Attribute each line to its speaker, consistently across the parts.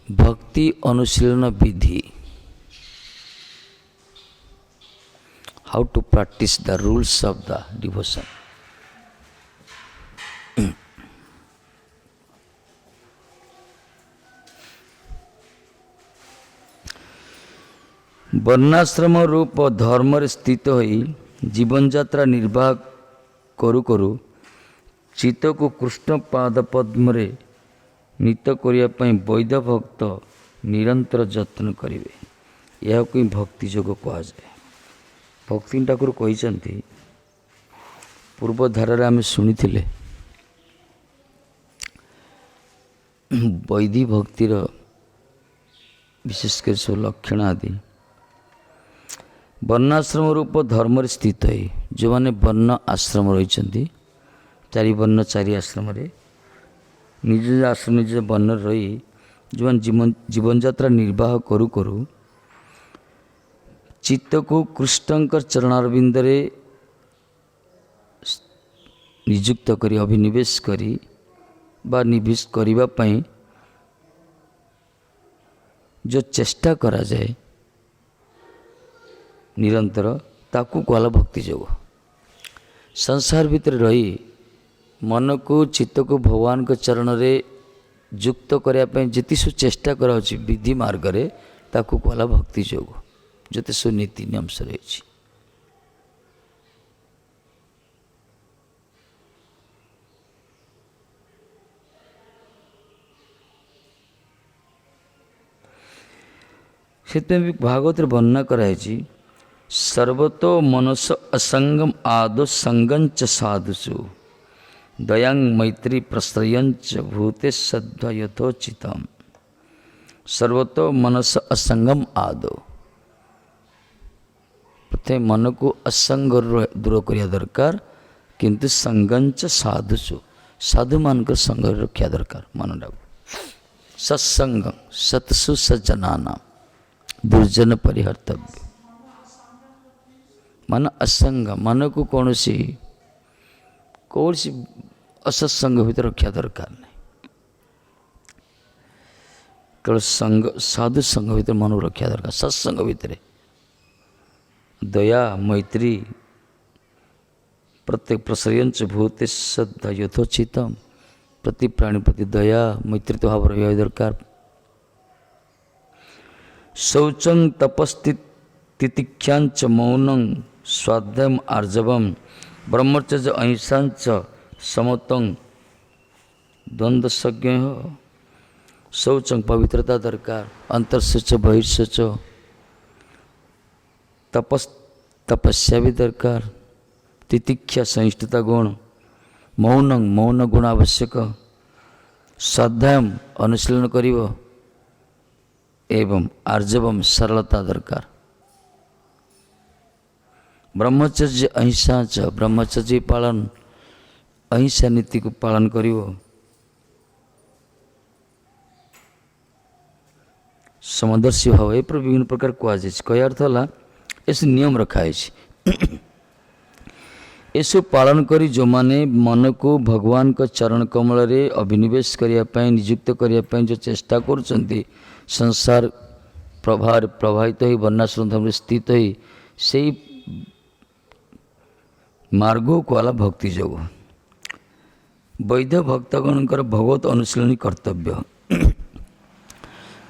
Speaker 1: भक्ति अनुशीलन विधि, how to practise the rules of the devotion. वर्णाश्रम रूप धर्म स्थित होई जीवन यात्रा निर्वाह करू करू चित्त को कृष्ण पाद पद्म रे नित करने वैध भक्त निरंतर जत्न करेंगे। यह कोई भक्ति जोग कहुए। भक्ति ठाकुर कहते पूर्व धारा आम शुणी वैधि भक्तिर विशेषकर सब लक्षण आदि वर्णाश्रम रूप धर्म स्थित है। जो मैंने वर्ण आश्रम रही चारि वर्ण चारि आश्रम निज आश्रम निज वर्ण रही जो जीवन यात्रा निर्वाह करू करू चित्त को कृष्णकर चरणारविंद रे नियुक्त करी अभिनिवेश करी बा निवेश करिबा पई जो चेष्टा करा जाए निरंतर ताकू कहला भक्ति जोग। संसार भितर रही मन को चित्त को भगवान के चरण रे युक्त करने जिते सब चेष्टा करा विधि मार्ग रे ताकू कहला भक्ति जोग। जिते सब नीति नियम से रही से भागवत वर्णना कराई सर्वतो मनस असंगम आदो संगंच साधुषु दयांग मैत्री प्रश्रयंच भूते सद्वयथोचितम। सर्वतो मनस असंगम आदो प्रथम मन को असंग दूर करिया दरकार किंतु संगंच साधुषु साधु मान को संग रखा दरकार। मन डाक सत्संग सत्सु सज्जनाना दुर्जन परिहर्तव्य। मन असंग मन को कौन सी असत्संग भीतर रखा दरकार नहीं। केवल संग साधु संग भीतर मन रखा दरकार। सत्संग भीतर दया मैत्री प्रत्येक प्रसयंच भूते सदा यथोचितम प्रति प्राणी प्रति दया मैत्री तो भाव रहा दरकार। शौचं तपस्तितिक्षांच मौनं स्वाध्यायम आर्जवम ब्रह्मचर्य अहिंसांच समतं द्वंद्वसज्ञ। शौचं पवित्रता दरकार अंतर्शौच बहिर्शौच तपस्या भी दरकार तितिक्षा सहिष्णुता गुण मौन गुण आवश्यक स्वाध्यायम अनुशीलन करिव एवं आर्जवम सरलता दरकार। ब्रह्मचर्य अहिंसा ब्रह्मचर्य पालन अहिंसा नीति को पालन करिवो। समदर्शी भाव ये विभिन्न प्रकार कह अर्थ है ऐसे नियम रखा है। ऐसे पालन करी जो माने मन को भगवान का चरण कमल रे अभिनिवेश करने नियुक्त करने जो चेष्टा करुँच संसार प्रभावित हो वर्णाश्रम धर्म स्थित हो से मार्ग को आला भक्ति जोग। वैध भक्तगण भगवत अनुशीलनी कर्तव्य।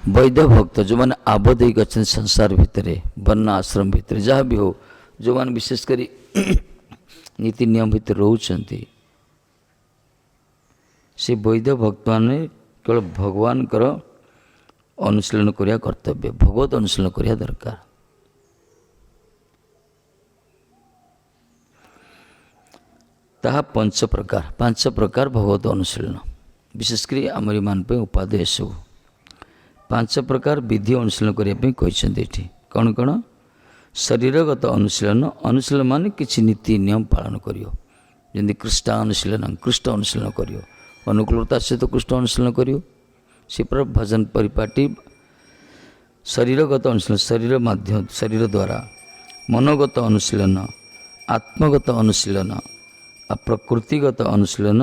Speaker 1: वैध भक्त जो मैंने आबद्ध होकर संसार भितर वर्ण आश्रम भितर जहाँ भी हो जो मैंने विशेषकर नीति नियम भितर रोचंती से वैध भक्त मैंने केवल भगवान अनुशीलन करिया कर्तव्य भगवत अनुशीलन करिया दरकार। ताहा पांच प्रकार भगवत अनुशीलन विशेषकर आमरी मान पे उपादेय सब पांच प्रकार विधि अनुशीलन करने कहते कौन कौन शरीरगत अनुशीलन मान किसी नीति नियम पालन करियो जमी कृष्ण अनुशीलन करियो अनुकूलता सहित कृष्ण अनुशीलन करियो से पर भजन परिपाटी शरीरगत अनुशीलन शरीर द्वारा मनोगत अनुशीलन आत्मगत अनुशीलन प्रकृतिगत अनुशीलन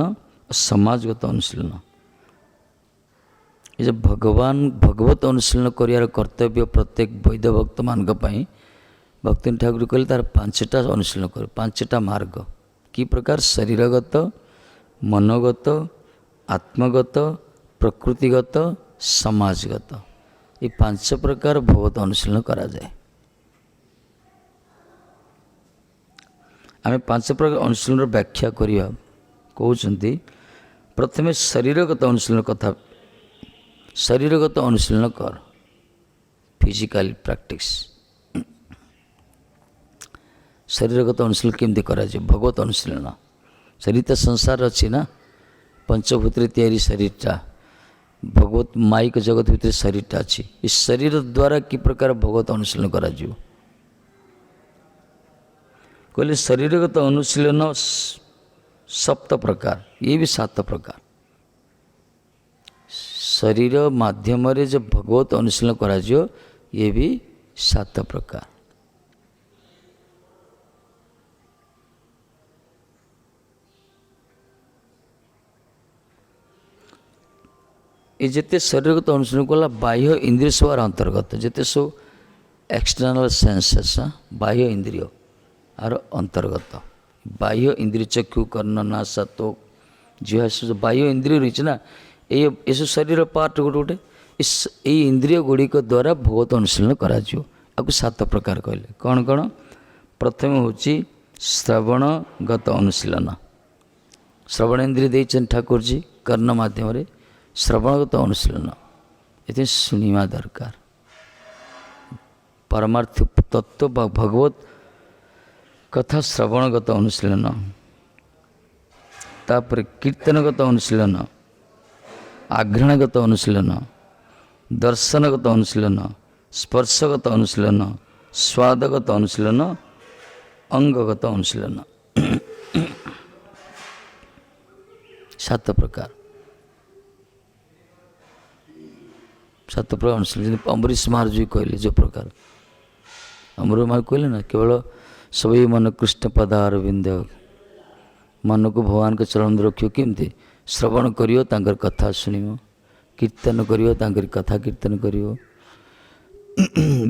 Speaker 1: समाजगत अनुशीलन ये जो भगवान भगवत अनुशीलन कर कर्तव्य प्रत्येक वैद्य भक्त मान भक्ति ठाकुर कहले तार 5टा अनुशीलन कर 5टा मार्ग कि प्रकार शरीरगत मनोगत आत्मगत प्रकृतिगत समाजगत ये 5 प्रकार भगवत अनुशीलन करा जाए। आम 5 प्रकार अनुशीलन व्याख्या करवा कहते प्रथम शरीरगत अनुशीलन कथा शरीरगत अनुशीलन कर फिजिकल प्रैक्टिस शरीरगत अनुशीलन केमती करा भगवत अनुशीलन शरीर तो संसार अच्छी ना पंचभूत तैयारी शरीरटा भगवत माइक जगत भितर शरीरटा अच्छी इस शरीर द्वारा कि प्रकार भगवत अनुशीलन करा कहले शरीरगत अनुशीलन 7 प्रकार ये भी 7 प्रकार शरीर माध्यम रे जो भगवत अनुशीलन करा ये भी 7 प्रकार। ये जिते शरीरगत अनुशीलन कला बाह्य इंद्रिय सब अंतर्गत जिते सब एक्सटर्नल सेंसेस बाह्य इंद्रिय आर अंतर्गत बाह्य इंद्रिय चक्षु कर्ण नासा तो जो बाह्य इंद्रिय रही ना ये सब शरीर पार्ट गोटे गोटे इस इंद्रिय गुड़िक द्वारा भगवत अनुशीलन करा 7 प्रकार कहले कौन कौन प्रथम हूँ श्रवणगत अनुशीलन श्रवण इंद्रिय देचन ठाकुर जी कर्ण माध्यम श्रवणगत अनुशीलन ये शुणा दरकार परमार्थ तत्व भगवत कथा श्रवणगत अनुशीलन तापर कीर्तनगत अनुशीलन आघ्राणगत अनुशीलन दर्शनगत अनुशीलन स्पर्शगत अनुशीलन स्वादगत अनुशीलन अंगगत अनुशीलन 7 प्रकार 7 प्रकार अनुशीलन अम्बरीश महाराज जी कहले जो प्रकार अमर महाराज कहले ना केवल सभी मन कृष्ण पदारविंद मन को भगवान के चरण में रखियो केमती श्रवण करियो तांकर कथा सुनियो कीर्तन करियो तांकर कथा कीर्तन करियो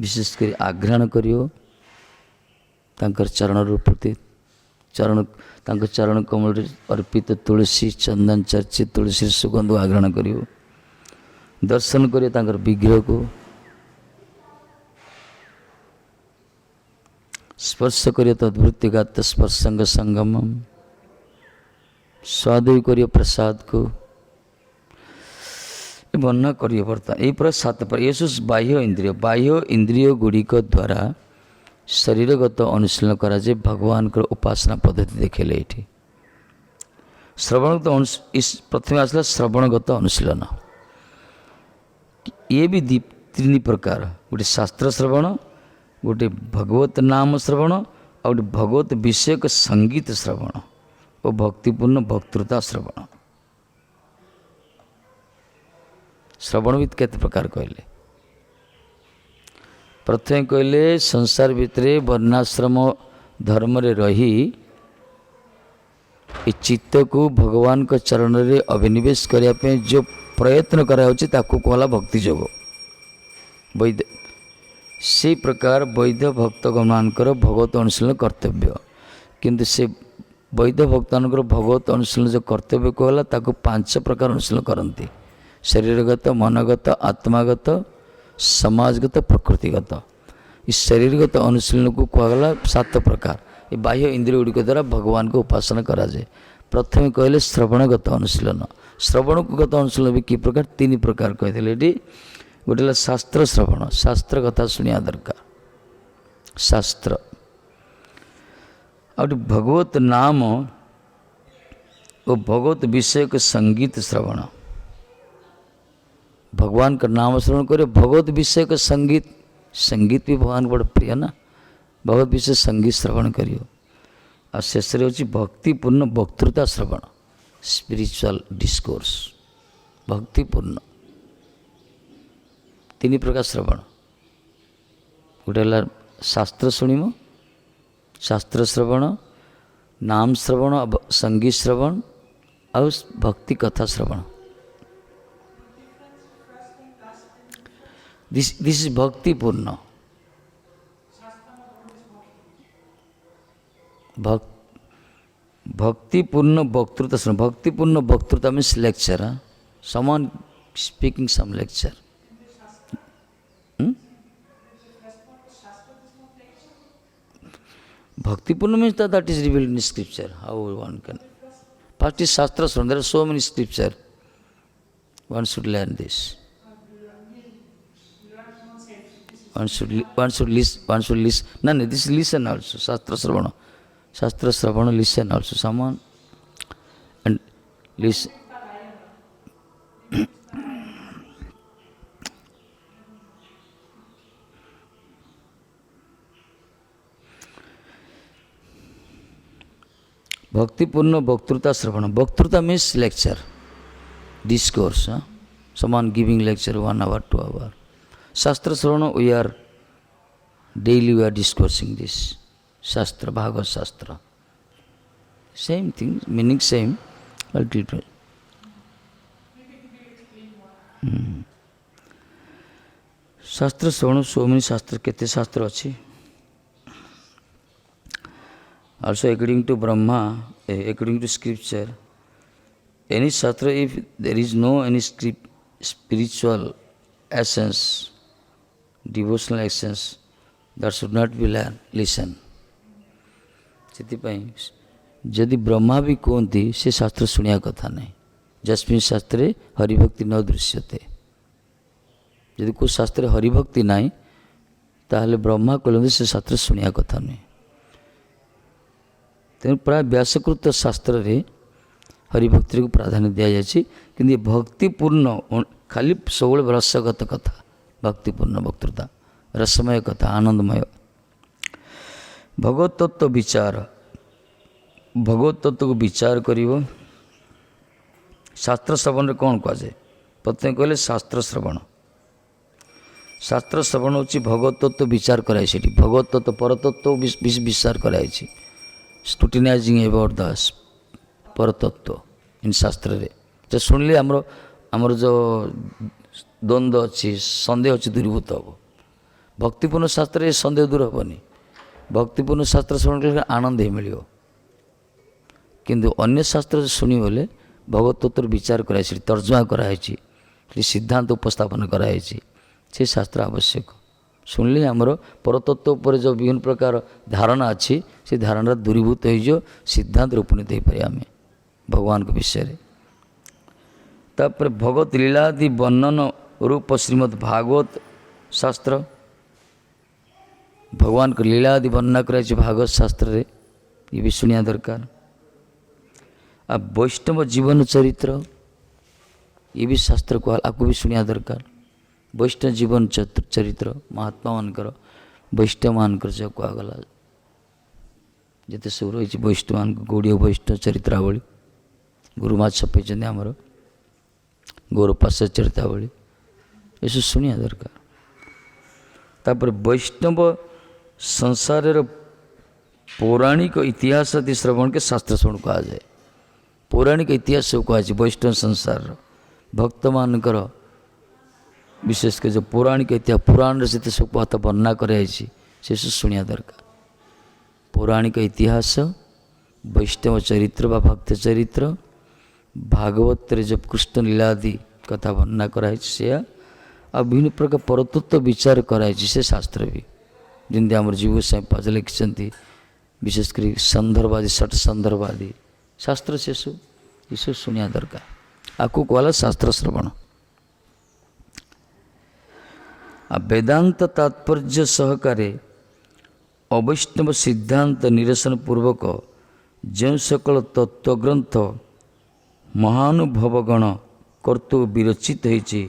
Speaker 1: विशेष कर आघ्राण करियो तांकर चरण प्रति चरण तांकर चरण कमल अर्पित तुलसी चंदन चर्चित तुलसी सुगंध आघ्राण करियो दर्शन करियो तांकर विग्रह को स्पर्श करियो तद्वृत्तिगात स्पर्शंग संगमम स्वाद करियो प्रसाद को वर्णना करियो बर्तमान यही पूरा 7 पर ये बाह्य इंद्रिय गुड़िक द्वारा शरीरगत अनुशीलन करा जे भगवान को उपासना पद्धति देखेले ये श्रवणगत इस प्रथम आसला श्रवणगत अनुशीलन ये भी 3 प्रकार गोटे शास्त्र श्रवण गोटे भगवत नाम श्रवण और गोटे भगवत विषयक संगीत श्रवण और भक्तिपूर्ण भक्तृता श्रवण श्रवण भी केते प्रकार कहले प्रथम कहले संसार भितर वर्णाश्रम धर्म रे रही चित्त को भगवान के चरण रे अभिनिवेश करने जो प्रयत्न करा भक्ति जोग वैद्य से प्रकार वैद्य भक्तगणमानकर भगवत अनुशीलन कर्तव्य किंतु से वैद्य भक्तान भगवत अनुशीलन जो कर्तव्य कहला ताको 5 प्रकार अनुशीलन करती शरीरगत मनगत आत्मागत समाजगत प्रकृतिगत इस शरीरगत अनुशीलन को कहला 7 प्रकार ये बाह्य इंद्रिय गुड़िक द्वारा भगवान को उपासना करा जाए। प्रथम कहले श्रवणगत अनुशीलन श्रवणगत अनुशीलन भी कि प्रकार 3 प्रकार कहते गोटे शास्त्र श्रवण शास्त्र कथा शुणा दरकार शास्त्र और भगवत नाम और भगवत विषय के संगीत श्रवण भगवान का नाम श्रवण करे भगवत विषय का संगीत संगीत भी भगवान को बड़ा प्रिय ना भगवत विषय संगीत श्रवण करियो और शेष हूँ भक्तिपूर्ण वक्तृता श्रवण स्पिरिचुअल डिस्कोर्स भक्तिपूर्ण 3 प्रकार श्रवण गोटे शास्त्र शुणिम शास्त्र श्रवण नाम श्रवण संगीत श्रवण और भक्ति कथा श्रवण दिस इज भक्तिपूर्ण भक्तिपूर्ण वक्तृता सुन भक्तिपूर्ण वक्तृता means lecture someone speaking some lecture Bhaktipunna means that is revealed in scripture. How one can. First is Shastra Sravan. There are so many scripture. One should learn this. One should listen. No, this listen also. Shastra Sravana. Shastra Sravana listen also. Someone and listen. Bhaktipunna Bhaktruta Sravana. Bhaktruta means lecture, discourse. Someone giving lecture 1 hour, 2 hour. Shastra Sravana, daily we are discoursing this. Shastra, Bhagavad Shastra. Same thing, meaning same, but different. Shastra Sravana, so many Shastra, kete Shastra achi. Also according to Brahma, according to scripture, any Shastra, if there is no any spiritual essence, devotional essence, that should not be listen. ସେଥିପାଇଁ ଯଦି ବ୍ରହ୍ମା ବି କୁହନ୍ତି ସେ ଶାସ୍ତ୍ର ଶୁଣିବା କଥା ନାହିଁ jasmine ଶାସ୍ତ୍ରେ ହରିଭକ୍ତି ନ ଦୃଶ୍ୟତେ ଯଦି କେଉଁ ଶାସ୍ତ୍ରରେ ହରିଭକ୍ତି ନାହିଁ ତାହେଲେ ବ୍ରହ୍ମା କହିଲେ ସେ ଶାସ୍ତ୍ର ଶୁଣିବା କଥା ନୁହେଁ ତେଣୁ ପ୍ରାୟ ବ୍ୟାସକୃତ ଶାସ୍ତ୍ରରେ ହରିଭକ୍ତିକୁ ପ୍ରାଧାନ୍ୟ ଦିଆଯାଇଛି କିନ୍ତୁ ଏ ଭକ୍ତିପୂର୍ଣ୍ଣ ଖାଲି ସବୁବେଳେ ରସଗତ କଥା ଭକ୍ତିପୂର୍ଣ୍ଣ ବକ୍ତୃତା ରସମୟ କଥା ଆନନ୍ଦମୟ ଭଗବତ ତତ୍ତ୍ୱ ବିଚାର ଭଗବତ ତତ୍ତ୍ୱକୁ ବିଚାର କରିବ ଶାସ୍ତ୍ର ଶ୍ରବଣରେ କ'ଣ କୁହାଯାଏ ପ୍ରଥମେ କହିଲେ ଶାସ୍ତ୍ର ଶ୍ରବଣ ଶାସ୍ତ୍ର ଶ୍ରବଣ ହେଉଛି ଭଗବତ ତତ୍ତ୍ୱ ବିଚାର କରାଯାଇଛି ସେଠି ଭଗବତ ତତ୍ତ୍ୱ ପରତତ୍ତ୍ୱ ବିଚାର କରାଯାଇଛି ସ୍କ୍ରୁଟିନାଇଜିଂ ଏବାଉଟ୍ ଦ ପରତତ୍ତ୍ୱ ଇନ୍ ଶାସ୍ତ୍ରରେ ଯେ ଶୁଣିଲେ ଆମର ଯେଉଁ ଦ୍ୱନ୍ଦ୍ୱ ଅଛି ସନ୍ଦେହ ଅଛି ଦୂରୀଭୂତ ହେବ ଭକ୍ତିପୂର୍ଣ୍ଣ ଶାସ୍ତ୍ରରେ ସନ୍ଦେହ ଦୂର ହେବନି ଭକ୍ତିପୂର୍ଣ୍ଣ ଶାସ୍ତ୍ର ଶ୍ରବଣ କଲେ ଆନନ୍ଦ ହିଁ ମିଳିବ କିନ୍ତୁ ଅନ୍ୟ ଶାସ୍ତ୍ର ଶୁଣିଗଲେ ଭଗବତ ତତ୍ତ୍ୱର ବିଚାର କରାଯାଇଛି ସେଠି ତର୍ଜମା କରାହେଇଛି ସେଠି ସିଦ୍ଧାନ୍ତ ଉପସ୍ଥାପନ କରାହେଇଛି ସେ ଶାସ୍ତ୍ର ଆବଶ୍ୟକ ଶୁଣିଲେ ଆମର ପରତତ୍ତ୍ୱ ଉପରେ ଯେଉଁ ବିଭିନ୍ନ ପ୍ରକାର ଧାରଣା ଅଛି ସେ ଧାରଣା ଦୂରୀଭୂତ ହୋଇଯିବ ସିଦ୍ଧାନ୍ତରେ ଉପନୀତ ହୋଇପାରିବା ଆମେ ଭଗବାନଙ୍କ ବିଷୟରେ ତାପରେ ଭଗବତ ଲୀଳାଦି ବର୍ଣ୍ଣନ ରୂପ ଶ୍ରୀମଦ୍ ଭାଗବତ ଶାସ୍ତ୍ର ଭଗବାନଙ୍କ ଲୀଳା ଆଦି ବର୍ଣ୍ଣନା କରାଯାଇଛି ଭାଗବତ ଶାସ୍ତ୍ରରେ ଇଏ ବି ଶୁଣିବା ଦରକାର ଆଉ ବୈଷ୍ଣବ ଜୀବନ ଚରିତ୍ର ଇଏ ବି ଶାସ୍ତ୍ର ଆକୁ ବି ଶୁଣିବା ଦରକାର ବୈଷ୍ଣବ ଜୀବନ ଚରିତ୍ର ମହାତ୍ମାମାନଙ୍କର ବୈଷ୍ଣବମାନଙ୍କର ଯେଉଁ କୁହାଗଲା ଯେତେ ସବୁ ରହିଛି ବୈଷ୍ଣବମାନଙ୍କ ଗୌଡ଼ୀୟ ବୈଷ୍ଣବ ଚରିତ୍ରାବଳୀ ଗୁରୁମା ଛପେଇଛନ୍ତି ଆମର ଗୌରପାଶ ଚରିତ୍ରାବଳୀ ଏସବୁ ଶୁଣିବା ଦରକାର ତାପରେ ବୈଷ୍ଣବ ସଂସାରର ପୌରାଣିକ ଇତିହାସ ଆଦି ଶ୍ରବଣକେ ଶାସ୍ତ୍ର ଶ୍ରବଣ କୁହାଯାଏ ପୌରାଣିକ ଇତିହାସ ସବୁ କୁହାଯାଇଛି ବୈଷ୍ଣବ ସଂସାରର ଭକ୍ତମାନଙ୍କର ବିଶେଷ କରି ଯେଉଁ ପୌରାଣିକ ଇତିହାସ ପୁରାଣରେ ଯେତେ ସବୁ କଥା ବର୍ଣ୍ଣନା କରାଯାଇଛି ସେସବୁ ଶୁଣିବା ଦରକାର ପୌରାଣିକ ଇତିହାସ ବୈଷ୍ଣବ ଚରିତ୍ର ବା ଭକ୍ତ ଚରିତ୍ର ଭାଗବତରେ ଯେଉଁ କୃଷ୍ଣ ଲୀଳାଦି କଥା ବର୍ଣ୍ଣନା କରାଯାଇଛି ସେୟା ଆଉ ବିଭିନ୍ନ ପ୍ରକାର ପରତତ୍ତ୍ୱ ବିଚାର କରାଯାଇଛି ସେ ଶାସ୍ତ୍ର ବି ଯେମିତି ଆମର ଜୀବ ସାହେବ ପାଜ ଲେଖିଛନ୍ତି ବିଶେଷ କରି ସନ୍ଦର୍ଭାଦୀ ଷଟ ସନ୍ଦର୍ଭାଦୀ ଶାସ୍ତ୍ର ସେସବୁ ଏସବୁ ଶୁଣିବା ଦରକାର ଆକୁ କୁହାଗଲା ଶାସ୍ତ୍ର ଶ୍ରବଣ ଆଉ ବେଦାନ୍ତ ତାତ୍ପର୍ଯ୍ୟ ସହକାରେ ଅବୈଷ୍ଣବ ସିଦ୍ଧାନ୍ତ ନିରସନ ପୂର୍ବକ ଯେଉଁ ସକଳ ତତ୍ତ୍ୱଗ୍ରନ୍ଥ ମହାନୁଭବଗଣ କର୍ତ୍ତୃ ବିରଚିତ ହୋଇଛି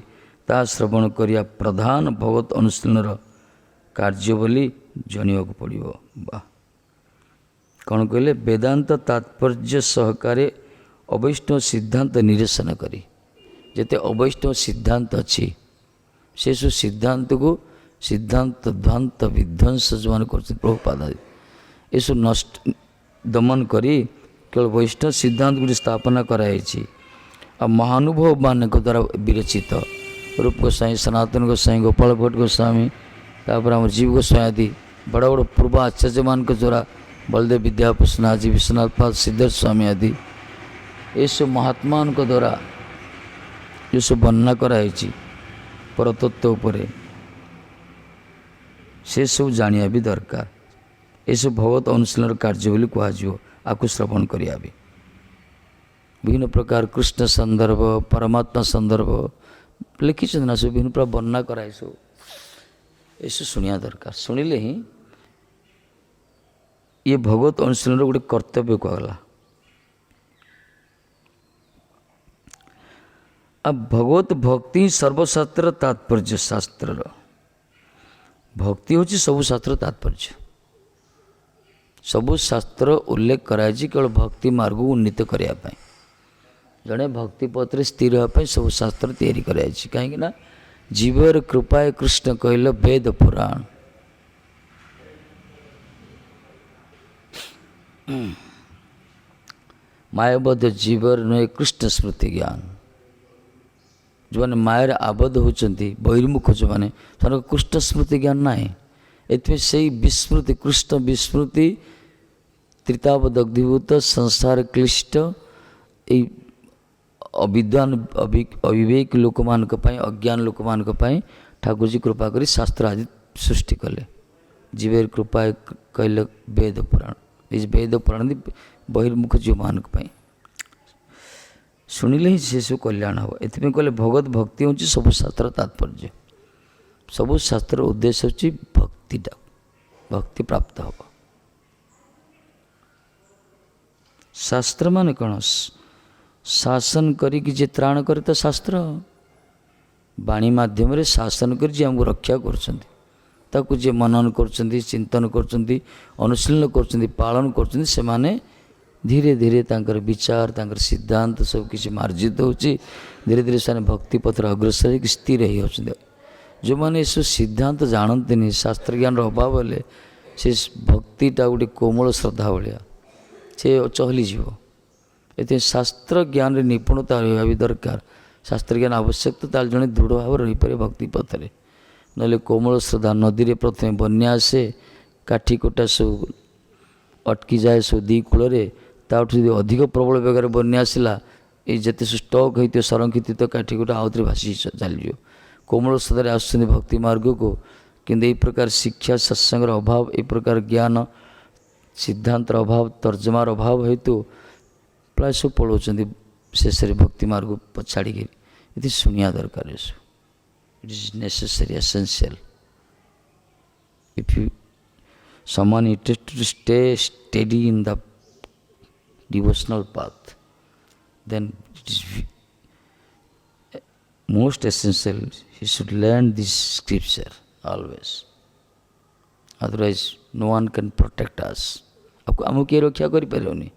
Speaker 1: ତାହା ଶ୍ରବଣ କରିବା ପ୍ରଧାନ ଭଗବତ ଅନୁଶୀଳନର କାର୍ଯ୍ୟ ବୋଲି ଜାଣିବାକୁ ପଡ଼ିବ ବା କ'ଣ କହିଲେ ବେଦାନ୍ତ ତାତ୍ପର୍ଯ୍ୟ ସହକାରେ ଅବୈଷ୍ଣବ ସିଦ୍ଧାନ୍ତ ନିରସନ କରି ଯେତେ ଅବୈଷ୍ଣବ ସିଦ୍ଧାନ୍ତ ଅଛି ସେସବୁ ସିଦ୍ଧାନ୍ତକୁ ସିଦ୍ଧାନ୍ତ ଧ୍ୱାନ୍ତ ବିଧ୍ୱଂସ ଯେଉଁମାନେ କରୁଛନ୍ତି ପ୍ରଭୁପାଦ ଏସବୁ ନଷ୍ଟ ଦମନ କରି କେବଳ ବୈଷ୍ଣବ ସିଦ୍ଧାନ୍ତ ଗୁଡ଼ିକ ସ୍ଥାପନା କରାଯାଇଛି ଆଉ ମହାନୁଭବମାନଙ୍କ ଦ୍ୱାରା ବିରଚିତ रूप गोस्वामी, सनातन गोस्वामी, गोपाल भट्ट गोस्वामी, तापर आम जीव गोस्वामी आदि बड़ बड़ पूर्व आचार्य मान द्वारा बलदेव विद्याभूषण जी, विश्वनाथ पाद, सिद्धेश्वर स्वामी आदि ये सब महात्मा द्वारा जो सब वर्णना कराई परतत्व उपरे से सब जानिया भी दरकार। ये सब भगवत अनुशीलन कार्य बोली कहुव, आपको श्रवण करिया भी विभिन्न प्रकार कृष्ण संदर्भ, परमात्मा संदर्भ लिखी ना सब विभिन्न प्रकार वर्णना कराए सब ये शुणिया दरकार। शुणिले ही ये भगवत अनुशीलन गोटे कर्तव्य कहला। अब भगवत भक्ति सर्वशास्त्र तात्पर्य शास्त्र भक्ति हूँ सबु शास्त्र तात्पर्य। सबु शास्त्र उल्लेख कराई केवल भक्ति मार्ग को उन्नीत करने जड़े भक्ति पथरे स्थिर होगापी सब शास्त्र तैयारी कराई कहीं जीवर कृपाए कृष्ण कहल वेद पुराण। मायाबद्ध जीवर नुहे कृष्ण स्मृति ज्ञान। जो मैंने मायर आबद्ध होती बहिर्मुख जो मैंने कृष्ण स्मृति ज्ञान ना से विस्मृति कृष्ण विस्मृति त्रितावदग्धीभूत संसार क्लिष्ट अविद्वान अविवेक लोक मान अज्ञान लोक मान ठाकुर जी कृपा करी शास्त्र आदि सृष्टि कले। जीवेर कृपा कहले वेद पुराण। इस वेद पुराण बहिर्मुख जीव मान शुणिले ही से सब कल्याण हम। एथि कहले भगवत भक्ति हूँ सब शास्त्र तात्पर्य। सबु शास्त्र उद्देश्य हूँ भक्तिटा, भक्ति प्राप्त हम। शास्त्र मान कौन? शासन करी जे त्राण करे तो शास्त्र वाणी माध्यम रे शासन कर जे हमको रक्षा कर जे मनन कर चिंतन कर अनुशीलन कर पालन कर से माने धीरे धीरे तांकर विचार तांकर सिद्धांत सब किसी मार्जित होची। धीरे धीरे से भक्ति पथर अग्रसर स्थिर ही होते। जो मैंने सब सिद्धांत जानते नहीं शास्त्र ज्ञान अभाव हेले से भक्तिटा गोटे कोमल श्रद्धा भाया से चहली जीव। ये शास्त्र ज्ञान रे निपुणता रहा भी दरकार। शास्त्र ज्ञान आवश्यक तो ताल जड़े दृढ़ भाव रही पारे भक्ति पथरे ना कोमल श्रद्धा। नदी रे प्रथम बन्या आसे काठी कोटा सब अटकी जाए सब दी कूल ताठू अधिक प्रबल बेगर बन्या आसला ये जिते स्टक होती संरक्षित तो काठी कोटा आउ थे भासी चलीज। कोमल श्रद्धा आसुच्च भक्ति मार्ग को किंतु यही प्रकार शिक्षा सत्संग अभाव ये प्रकार ज्ञान सिद्धांत अभाव तर्जमार अभाव हेतु प्राय सब पलाउं शेष भक्ति मार्ग छाड़ी ये शुणिया दरकार। It is necessary essential if you someone interested to stay steady in the devotional path, then it is most essential he should learn this scripture always. Otherwise no one can protect us. आमको किए रक्षा करें?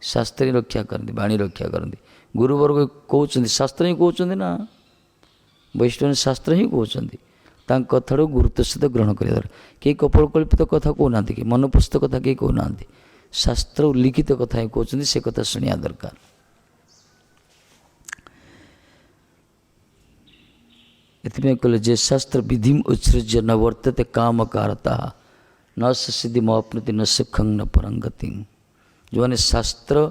Speaker 1: शास्त्र ही रक्षा करती, वाणी रक्षा करती। गुरुवर्ग कहते शास्त्र ही कहते ना, वैष्णव शास्त्र ही कहते कथा गुरुत्व सहित ग्रहण कर। कई कपोलकल्पित कथा कहना कि मनपुस्त कथा कई कहना, शास्त्र उल्लिखित कथा ही कहते से कथा शुणिया दरकार। इतने कहले जे शास्त्र विधि उत्सृज्य न वर्तते काम कारता न सिद्धि मप्नुति न सुखं न परंगति। जो मैंने शास्त्र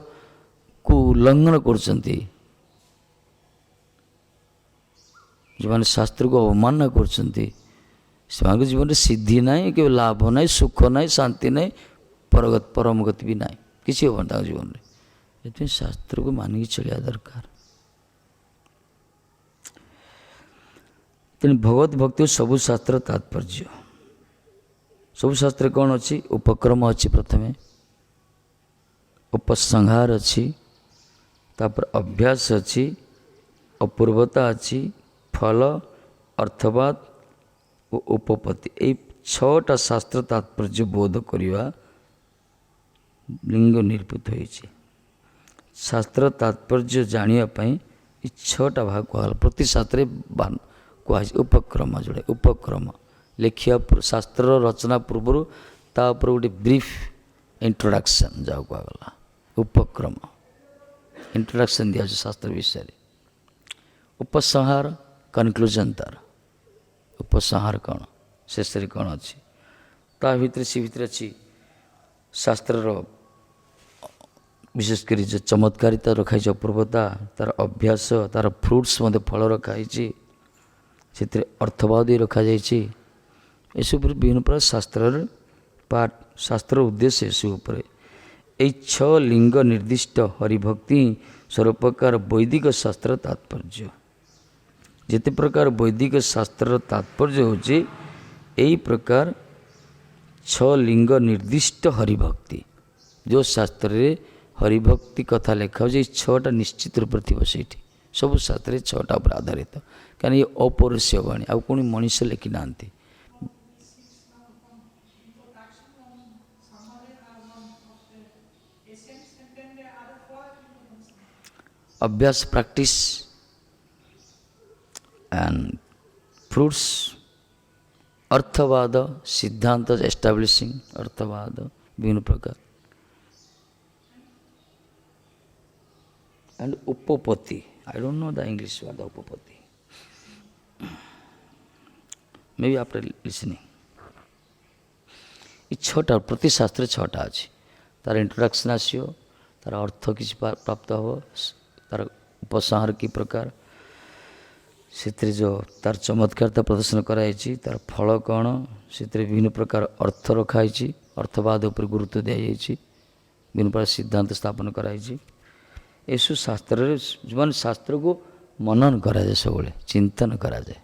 Speaker 1: को उल्लंघन करते, जो मैंने शास्त्र को अवमानना करते से जीवन में सिद्धि ना कि लाभ ना सुख ना शांति ना परम गति भी ना किसी होना जीवन में। ये शास्त्र को मानिक चलिया दरकार। तेणु भगवत भक्ति सबु शास्त्र तात्पर्य। सबु शास्त्र कौन अच्छी? उपक्रम अच्छी, प्रथमे उपसंहार अच्छी, तापर अभ्यास अच्छी, अपूर्वता अच्छी, फल अर्थवाद और उपपत्ति। ये छटा शास्त्र तात्पर्य बोध करवा लिंग निरूपित होती। शास्त्र तात्पर्य जानापी ये छटा भाग कहला। प्रति शास्त्र कह उपक्रम जोड़े उपक्रम लिखिया शास्त्र रचना पूर्व तापर गोटे ब्रीफ इंट्रोडक्शन जाओ कहला उपक्रम। इंट्रोडक्शन दिया शास्त्र विषय। उपसंहार कनक्लूजन तार उपसंहार कौन शेष कौन अच्छी ता भितर सी भितर अच्छी शास्त्रर विशेषकर जो चमत्कारिता रखाई अपूर्वता तार अभ्यास तार फ्रुट्स मध्य फल रखाई से अर्थवाद रखा सब विभिन्न प्रकार शास्त्र पाठ शास्त्र उद्देश्य सब ये 6 लिंग निर्दिष्ट हरिभक्ति सर्वप्रकार वैदिक शास्त्र तात्पर्य जिते प्रकार वैदिक शास्त्र तात्पर्य होचे यही प्रकार 6 लिंग निर्दिष्ट हरिभक्ति जो शास्त्र रे हरिभक्ति कथा लेखा हो 6टा निश्चित रूप थी से सब शास्त्र 6टा पर आधारित कहीं ये अपौरुष्य वाणी आ कौन मनीष लिखि ना अभ्यास प्रैक्टिस एंड फ्रूट्स अर्थवाद सिद्धांत एस्टाब्लिशिंग अर्थवाद विभिन्न प्रकार एंड उपपत्ति I don't know the English word उपपत्ति मे बी आफ्टर लिसनिंग ये 6टा प्रति शास्त्र 6टा अच्छी तार इंट्रोडक्शन आसो तार अर्थ किसी प्राप्त हो तार उपसंहार की प्रकार से जो तार चमत्कारिता प्रदर्शन कराई तार फल कौन से विभिन्न प्रकार अर्थ रखाई अर्थवाद उपर गुरुत्व दी जाइए विभिन्न प्रकार सिद्धांत स्थापन कराई यू शास्त्र जो शास्त्र को मनन कराए सब चिंतन कराए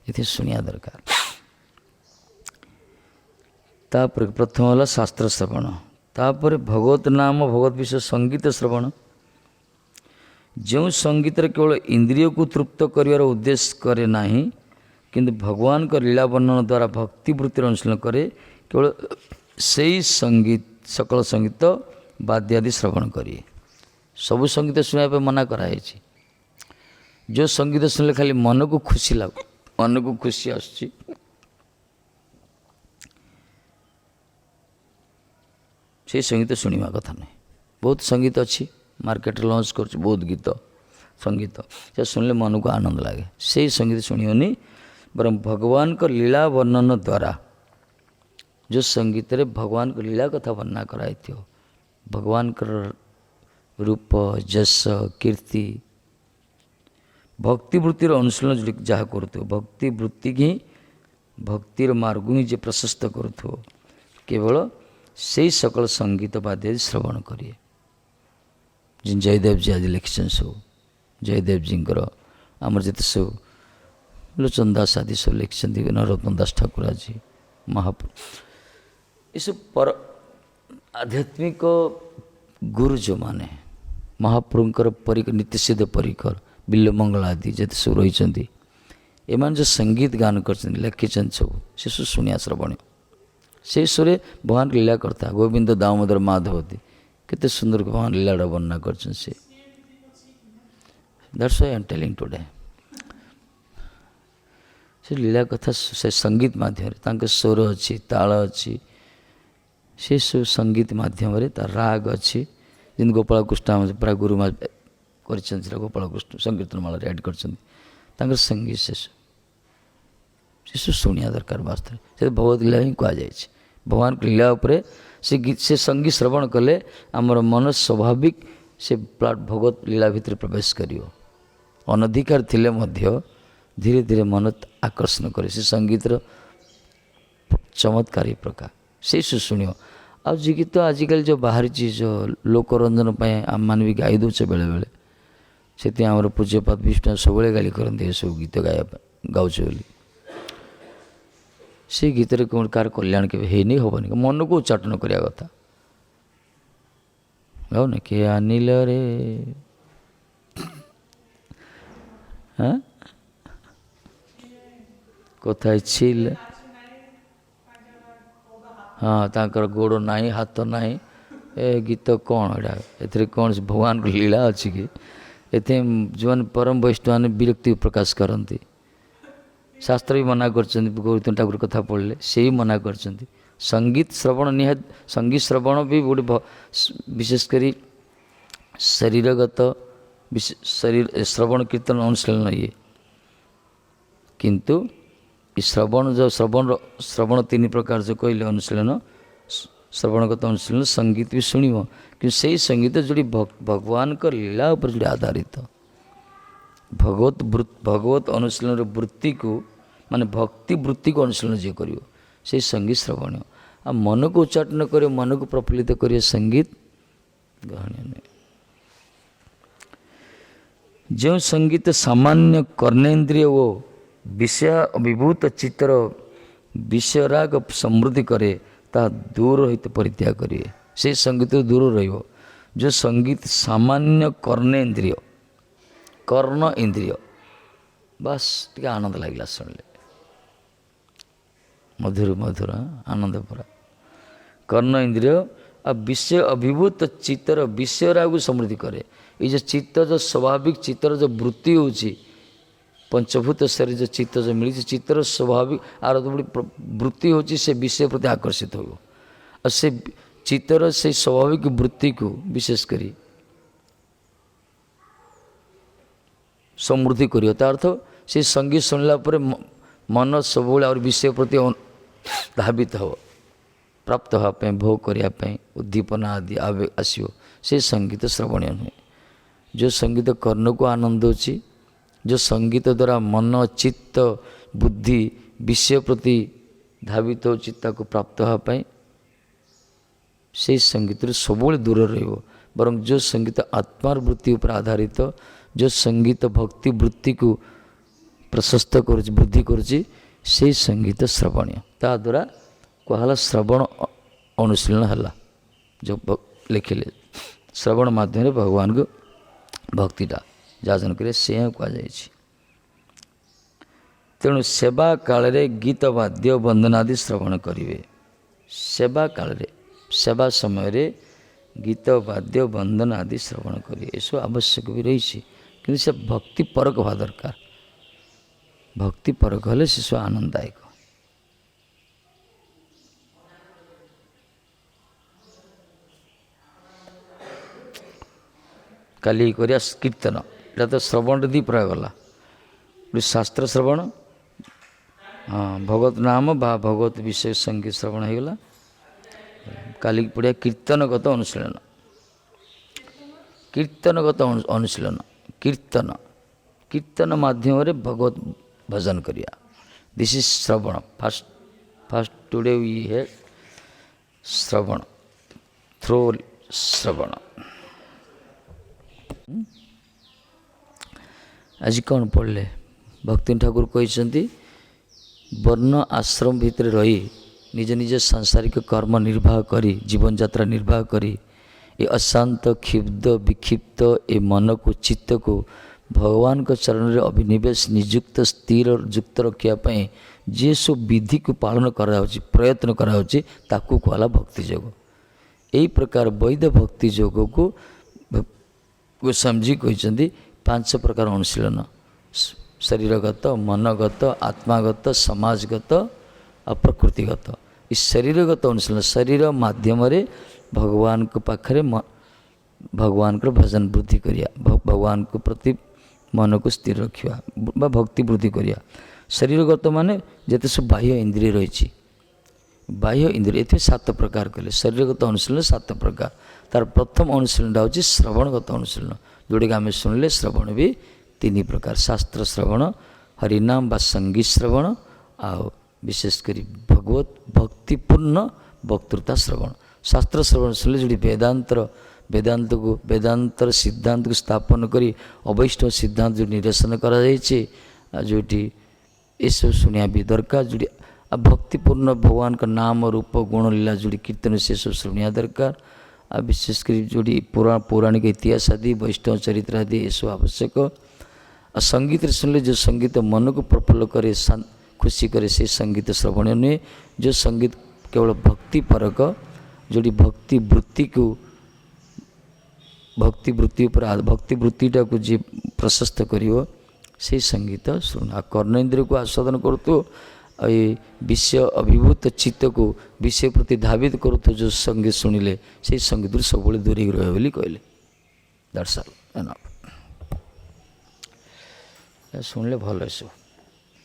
Speaker 1: ये शुणिया दरकार तापर प्रथम है शास्त्र श्रवण तापर भगवत नाम भगवत विषय संगीत श्रवण जो संगीत केवल इंद्रिय को तृप्त कर उद्देश्य करे नहीं किंतु भगवान का लीला वर्णन द्वारा भक्तिवृत्ति अनुशीलन करे केवल से ही संगीत सकल संगीत वाद्यादि श्रवण करिए सबु संगीत शुणा मना कराई जो संगीत शुणिले खाली मन को खुशी लग मन को खुशी आसुची से संगीत शुणा कथा नहीं बहुत संगीत अच्छी मार्केट लॉन्च कर बहुत गीत संगीत से शुणिले मन को आनंद लगे से संगीत शुणियोनी बरम भगवान को लीला वर्णन द्वारा जो संगीत रे भगवान को लीला कथा वर्णना कराई भगवान का रूप जस कीर्ति भक्तिवृत्तिर अनुशीलन जहाँ करूँ भक्तिवृत्ति ही भक्तिर मार्ग ही जे प्रशस्त करूँ केवल से सकल संगीत वाद्य श्रवण करिए जिन जयदेव जी आज लिखिछन सब जयदेव जी आमर जिते सब लोचन दास आदि सब लिखिछन नरोत्तम दास ठाकुर जी महाप्रभु ये सब पर आध्यात्मिक गुरु जो माने महाप्रभुंकर परिकर नित्यसिद्ध परिकर बिल्ल मंगल आदि जिते सब रही एमान जो संगीत गान कर लिखिछन सब से सब शुणिया श्रवण से सुरे भगवान लीला करता गोविंद दामोदर माधवती कितने सुंदर भगवान लीला वर्णना कर that's why I am telling today से लीला कथा से संगीत माध्यम स्वर अच्छी ताल अच्छी से सब संगीत माध्यम राग अच्छी जिन गोपाल कृष्ण प्राय गुरु कर गोपाल कृष्ण संकीर्तन माला एड कर संगीत से सब शुणिया दरकार वास्तव से भगवत लीला ही कहुए भगवान लीला उपरे से गीत से संगीत श्रवण कले आमर मन स्वाभाविक से भगवत लीला भितर प्रवेश करियो अनधिकार थिले मध्य धीरे धीरे मन आकर्षण करे से संगीतर चमत्कारी प्रकार से शुणियो आ जी गीत आजिकल जो बाहरी जो लोकरंजन आम मैंने भी गाई दौचे बेले बेले से आम पूज्यपाद विष्णु सब गाली करते सब गीत गाया गाँचे बोली से गीत कौन कार कल्याण के नहीं हेनी मन को उच्चाटन करने कथा गाओ ना किए आनिल रे हाँ कथा छिल हाँ तांकर गोड़ नाई हाथ नाई ए गीत कौन एटा ए कौन भगवान को लीला अच्छी कि एथे जो परम वैष्णव मैंने विरक्ति प्रकाश करती शास्त्र भी मना कर गौतम ठाकुर कथा पढ़ले से ही मना कर संगीत श्रवण निहात संगीत श्रवण भी गोटे विशेषकर शरीरगत शरीर श्रवण कीर्तन अनुशीलन ये किंतु श्रवण जो श्रवण 3 प्रकार जो कहले अनुशीलन श्रवणगत अनुशीलन संगीत भी शुणव कि से संगीत जोड़ी भगवान का लीला पर जोड़ी आधारित भगवत अनुशीलन वृत्ति को माने भक्ति वृत्ति को अनुशीलन जे कर से संगीत श्रवणीय आ मन को उच्चाटन करे मन को प्रफुल्लित करे संगीत ग्रहणीय नहीं। जो संगीत सामान्य कर्णेन्द्रिय वो विषय अभिभूत चित्तर विषयराग समृद्धि करे ता दूर रहित परित्याग करिए से संगीत दूर रहियो। जो संगीत सामान्य कर्णेन्द्रिय कर्ण इंद्रिय बस टे आनंद लगला शुणिले मधुर मधुर आनंद पूरा कर्ण इंद्रिय आ विषय अभिभूत चित्तर विषयराग समृद्धि करे। ये जो चित्त जो स्वाभाविक चित्तर जो वृत्ति होची पंचभूत शरीर जो चित्त जो मिली चित्तर स्वाभाविक आर बड़ी वृत्ति होची से विषय प्रति आकर्षित हो और से चित्तर से स्वाभाविक वृत्ति को विशेष करी समृद्धि करियो। अर्थ से संगीत सुनला पर मन सब और विषय प्रति धावित हो प्राप्त होगापी भोग करने उद्दीपना आदि आसो से संगीत श्रवणीय नुहे। जो संगीत कर्ण को आनंद होची जो संगीत द्वारा मन चित्त बुद्धि विषय प्रति धावित हो चित्ता को प्राप्त होगापी से संगीत सब दूर रहिबो। बरं जो संगीत आत्मार वृत्ति पर आधारित जो संगीत भक्ति वृत्ति को प्रशस्त कर वृद्धि करुच्ची से संगीत श्रवणीय ता द्वारा कहला श्रवण अनुशीलन है जो लिखिले श्रवण माध्यम भगवान को भक्तिटा जाजन करे से कहुई। तेणु सेवा काल रे गीत वाद्य वंदनादि श्रवण करिवे। सेवा काल रे सेवा समय रे गीत वाद्य वंदन आदि श्रवण करिए ये आवश्यक भी रही कि से भक्ति परक हवा दरकार। भक्ति परक हेले से सब आनंददायक। काली करिया कीर्तन एटा तो श्रवण दी प्रयोग गला शास्त्र श्रवण हाँ भगवत नाम बा भगवत विषय संगीत श्रवण हो गला। काली पढ़िया कीर्तनगत अनुशीलन कीर्तनगत अनुशीलन कीर्तन कीर्तन माध्यम रे भगवत भजन करिया दिस इज श्रवण। फर्स्ट टुडे वी है श्रवण थ्रो श्रवण। आज कौन पढ़ले भक्ति ठाकुर कहते वर्ण आश्रम भितर रही निज निज सांसारिक कर्म निर्वाह करी जीवन यात्रा निर्वाह करी ये अशांत क्षिप्त विक्षिप्त ए मन को चित्त को भगवान को चरण में अभिनिवेश निजुक्त स्थिर और युक्त रखापी जे सब विधि को पालन करा प्रयत्न करा कहला भक्ति योग। यही प्रकार वैध भक्ति योग को गोस्वामी कहते 5 प्रकार अनुशीलन शरीरगत मनगत आत्मागत समाजगत और प्रकृतिगत। इस शरीरगत अनुशीलन शरीर माध्यम रे भगवान को पाखरे भगवान को भजन वृद्धि करिया भगवान को प्रति मन को स्थिर रखिया बा भक्ति वृद्धि करिया। शरीरगत माने जते सब बाह्य इंद्रिय रही बाह्य इंद्रिय ये 7 प्रकार कले शरीरगत अनुशीलन 7 प्रकार। तार प्रथम अनुशीलन हूँ श्रवणगत अनुशीलन जोड़ा आम शुणिले श्रवण भी 3 प्रकार शास्त्र श्रवण हरिनाम बा संगीत श्रवण आ विशेषकर भगवत भक्तिपूर्ण वक्तृता श्रवण। शास्त्र श्रवण शुणिले जो वेदांतर सिद्धांत को स्थापन करी अवैष्णव सिद्धांत जो निरसन करा जोटी ये सब शुणिया भी दरकार जो भक्तिपूर्ण भगवान का नाम रूप गुण लीला जोड़ी कीर्तन से सब शुणिया दरकार। आ विशेषकर जोड़ी पौराणिक इतिहास आदि वैष्णव चरित्र आदि ये सब आवश्यक। संगीत सुनले जो संगीत मन को प्रफुल्ल करे खुशी करे से संगीत श्रवणीय नुहे। जो संगीत केवल भक्ति परक जोड़ी भक्ति वृत्ति को भक्ति वृत्तिटा को जी प्रशस्त करियो से संगीत शुण। कर्णेन्द्रिय को आस्वादन करूँ ये विषय अभिभूत चित्त को विषय प्रति धावित करूँ जो संगीत शुणिले से संगीत सब दूरी रहे बोली कहले। दैट्स ऑल एनफ शुणिले भल सब।